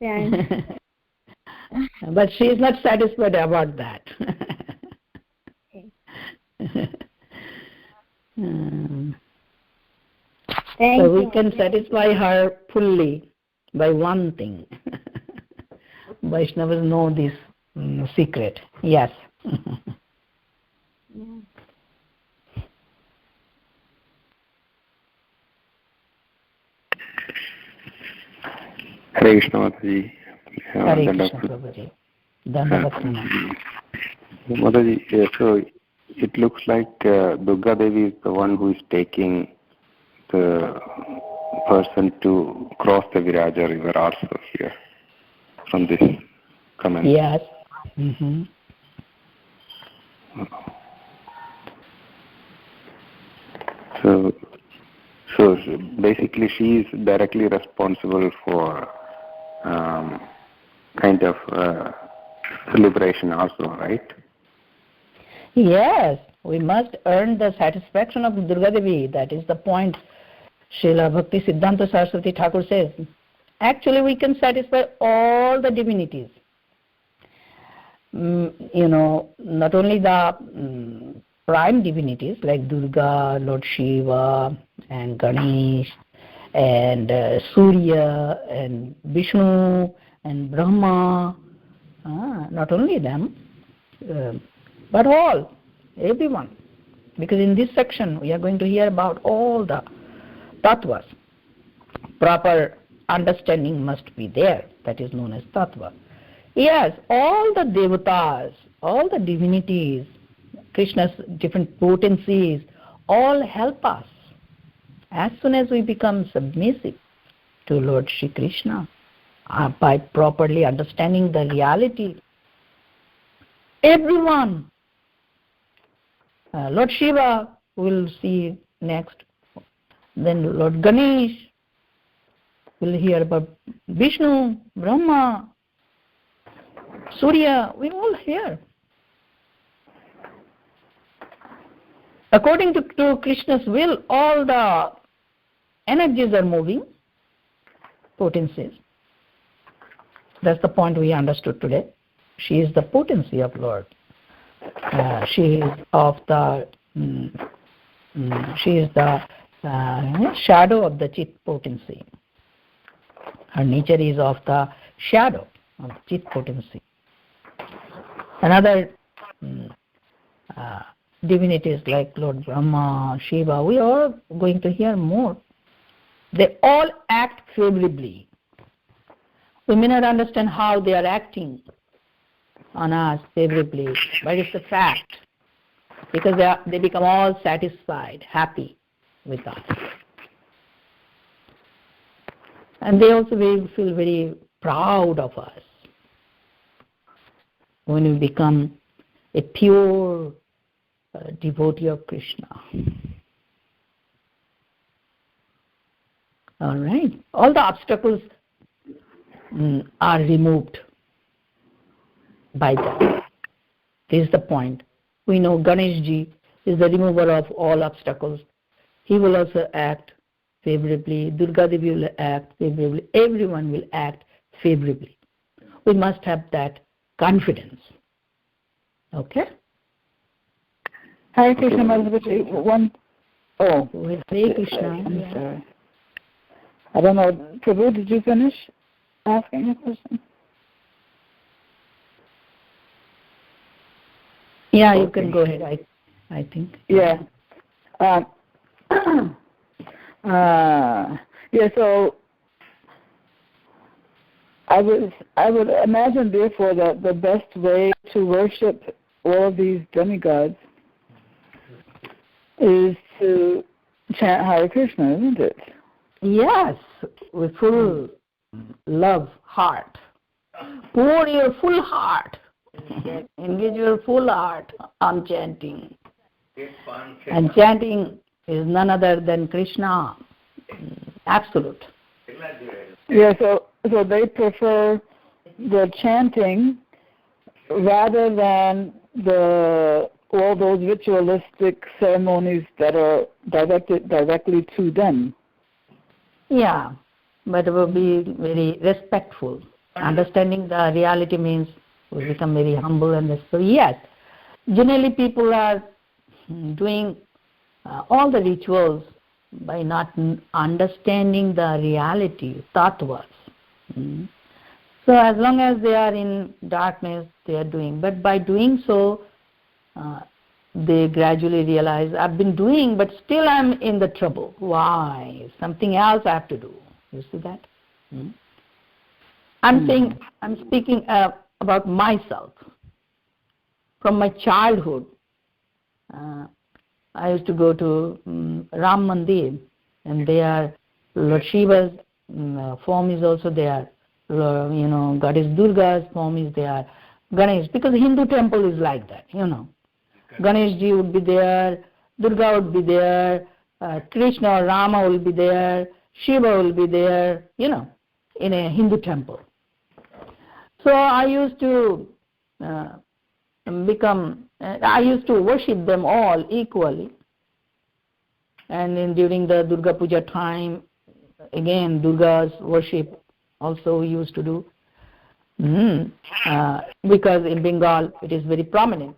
And but she is not satisfied about that. So we can satisfy her fully by one thing. Vaishnavas know this secret. Yes. Yeah. Hare Krishna Mataji. Hare Krishna Prabhuji. Dandavat Pranam. Mataji, so it looks like Durga Devi is the one who is taking the person to cross the Viraja river also here from this comment. Yes. Mm-hmm. So basically she is directly responsible for kind of liberation also, right? Yes, we must earn the satisfaction of Durga Devi. That is the point Srila Bhakti Siddhanta Saraswati Thakur says, actually we can satisfy all the divinities. Not only the prime divinities like Durga, Lord Shiva, and Ganesh, and Surya, and Vishnu, and Brahma, not only them, but all, everyone. Because in this section we are going to hear about all the tattvas. Proper understanding must be there, that is known as tattva. Yes, all the devatas, all the divinities, Krishna's different potencies, all help us. As soon as we become submissive to Lord Shri Krishna, by properly understanding the reality, everyone, Lord Shiva will see next, then Lord Ganesh, we'll hear about Vishnu, Brahma, Surya, we all hear. According to Krishna's will, all the energies are moving, potencies. That's the point we understood today. She is the potency of Lord. She is of the shadow of the Chit potency. Her nature is of the shadow of the Chit potency. Another divinities like Lord Brahma, Shiva, we are going to hear more. They all act favorably. We may not understand how they are acting on us favorably, but it's a fact, because they become all satisfied, happy with us. And they also feel very proud of us when we become a pure devotee of Krishna. All right. All the obstacles are removed by that. This is the point. We know Ganeshji is the remover of all obstacles. He will also act favorably. Durga Devi will act favorably. Everyone will act favorably. We must have that confidence. Okay? Hare Krishna, Madhavaji. Hare Krishna. I'm sorry. I don't know. Prabhu, did you finish asking a question? Yeah, you can go ahead, I think. Yeah. So I would imagine, therefore, that the best way to worship all of these demigods is to chant Hare Krishna, isn't it? Yes, with full love, heart. Pour your full heart. Engage your full heart on chanting. And chanting is none other than Krishna. Absolute. Yeah, so they prefer the chanting rather than all those ritualistic ceremonies that are directed directly to them. Yeah, but it will be very respectful. Understanding the reality means we become very humble and so yes, generally people are doing all the rituals by not understanding the reality, tattvas. So as long as they are in darkness, they are doing. But by doing so, they gradually realize, I've been doing, but still I'm in the trouble. Why? Something else I have to do. You see that? I'm speaking about myself. From my childhood, I used to go to Ram Mandir, and there Lord Shiva's form is also there. Goddess Durga's form is there. Ganesh, because the Hindu temple is like that, Ganeshji would be there, Durga would be there, Krishna or Rama will be there, Shiva will be there, in a Hindu temple. So I used to I used to worship them all equally. and during the Durga Puja time, again, Durga's worship also we used to do. Because in Bengal it is very prominent.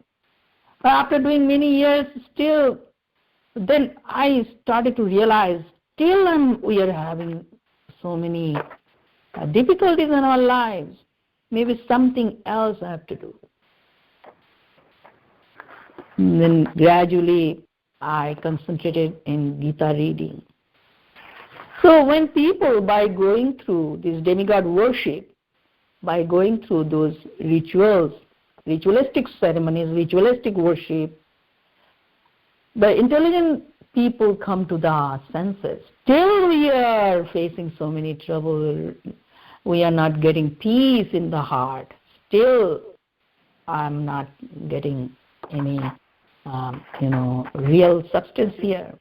But after doing many years, still, then I started to realize, still we are having so many difficulties in our lives. Maybe something else I have to do. And then gradually I concentrated in Gita reading. So when people, by going through this demigod worship, by going through those rituals, ritualistic ceremonies, ritualistic worship, the intelligent people come to the senses. Still we are facing so many trouble. We are not getting peace in the heart. Still I'm not getting any, real substance here.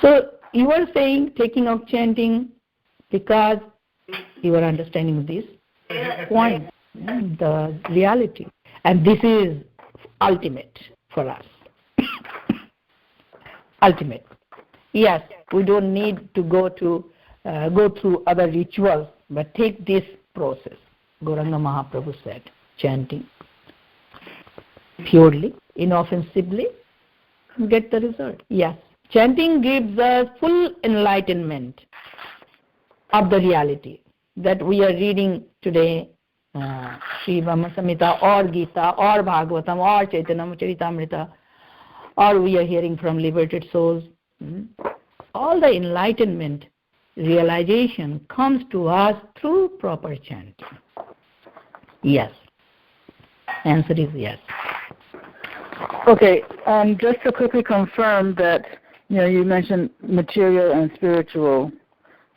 So you are saying taking of chanting because you are understanding this point, the reality. And this is ultimate for us. Ultimate. Yes, we don't need to go through other rituals, but take this process. Gauranga Mahaprabhu said, chanting purely, inoffensively, get the result. Yes, chanting gives us full enlightenment of the reality that we are reading today, Sri Brahma Samhita or Gita or Bhagavatam or Chaitanya Charitamrita, or we are hearing from liberated souls. All the enlightenment, realization comes to us through proper chanting. Yes. Answer is yes. Okay, just to quickly confirm that, you mentioned material and spiritual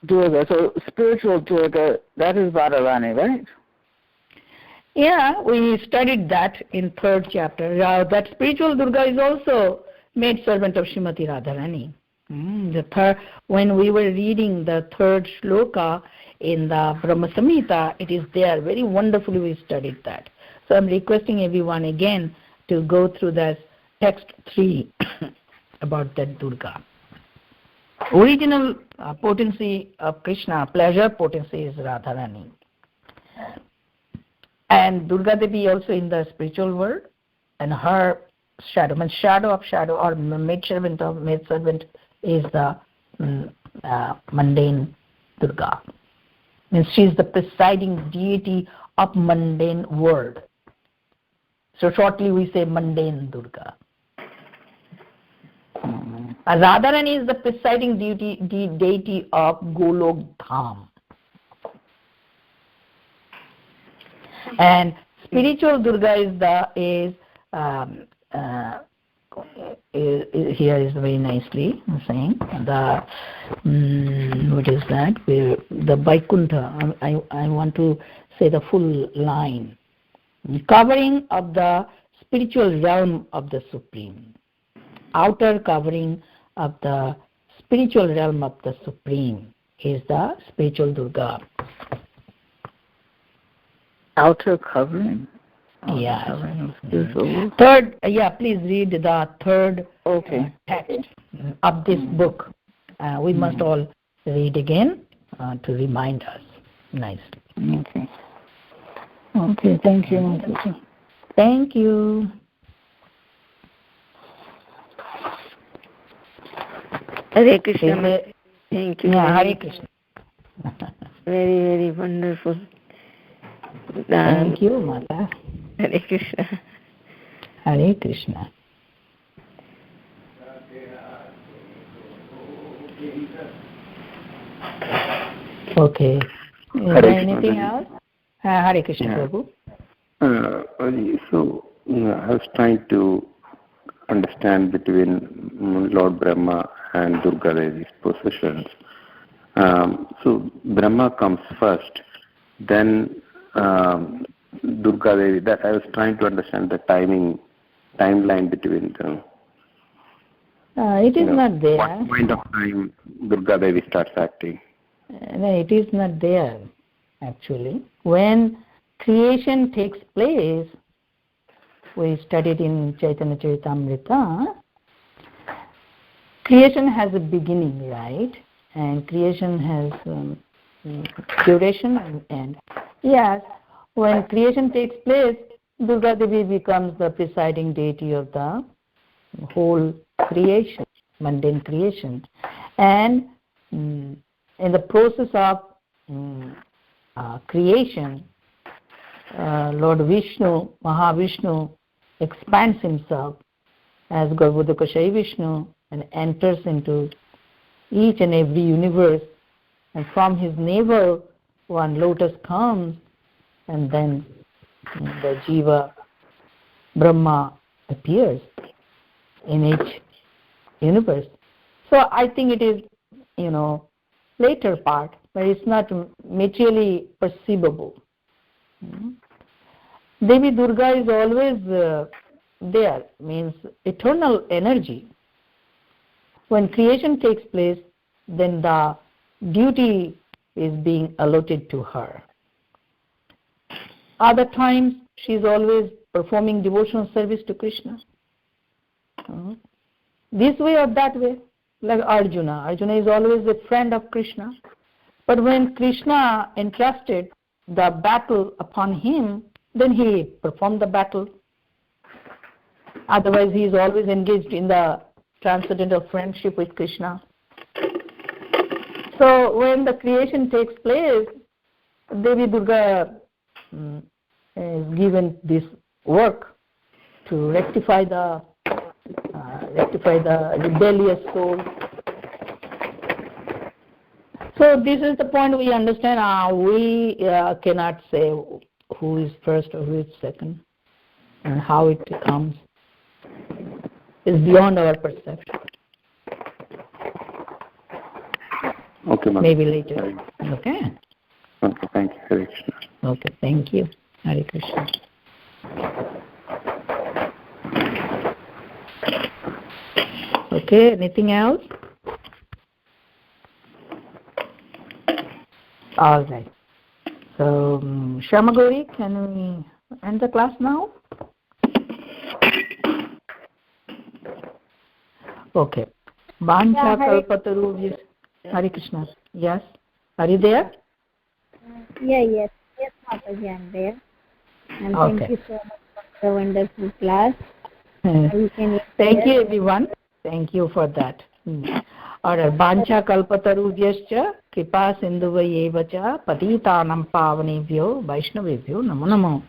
Durga. So spiritual Durga, that is Radharani, right? Yeah, we studied that in 3rd chapter. That spiritual Durga is also maid servant of Srimati Radharani. When we were reading the 3rd shloka in the Brahma Samhita, it is there. Very wonderfully we studied that. So I'm requesting everyone again to go through the text 3 about that Durga. Original potency of Krishna, pleasure potency, is Radharani. And Durga Devi also in the spiritual world, and her shadow of shadow, or maid servant of maid servant, is the mundane Durga. Means she is the presiding deity of mundane world. So shortly we say mundane Durga. Radharani is the presiding deity of Golok Dham. And spiritual Durga is here is very nicely saying the what is that? The Vaikuntha. I want to say the full line. Covering of the spiritual realm of the Supreme. Outer covering of the spiritual realm of the Supreme is the spiritual Durga. Outer covering? Yes. Covering. Third, please read the 3rd text of this book. We must all read again to remind us nicely. Okay, thank you. Thank you. Hare Krishna. Thank you. Yeah, Hare Krishna. Very, very wonderful. Thank you, Mata. Hare Krishna. Hare Krishna. Okay. Is there anything else? Hare Krishna, Prabhu. So, I was trying to understand between Lord Brahma and Durga Devi's positions. So, Brahma comes first, then Durga Devi. That I was trying to understand the timeline between them. It is not there. What point of time Durga Devi starts acting? No, it is not there, actually. When creation takes place, we studied in Chaitanya Charitamrita, creation has a beginning, right? And creation has duration and end. Yes, when creation takes place, Durga Devi becomes the presiding deity of the whole creation, mundane creation. And in the process of creation, Lord Vishnu, Mahavishnu, expands himself as Garbhodakashayi Vishnu and enters into each and every universe, and from his navel one lotus comes, and then the Jiva Brahma appears in each universe. So I think it is, later part, but it's not materially perceivable. Devi Durga is always there, means eternal energy. When creation takes place, then the duty is being allotted to her. Other times, she is always performing devotional service to Krishna. This way or that way, like Arjuna. Arjuna is always a friend of Krishna. But when Krishna entrusted the battle upon him, then he performed the battle. Otherwise, he is always engaged in the transcendental friendship with Krishna. So when the creation takes place, Devi Durga is given this work to rectify the rebellious soul. So this is the point we understand. We cannot say who is first or who is second and how it comes. It's beyond our perception. Okay, ma'am. Maybe later. Okay. Okay, thank you. Hare Krishna. Okay, thank you. Hare Krishna. Okay, anything else? All right. So, Shamagori, can we end the class now? Okay. Bancha Kalpataru. Hare Krishna. Yes. Are you there? Yes, Mataji, I'm there. And Okay. Thank you so much for the wonderful class. Thank you, everyone. Thank you for that. Alright, Bancha Kalpatarubhyascha Kripa Sindhuvayevacha Patitanam Pavanebhyo Vaishnavebhyo Namo Namo.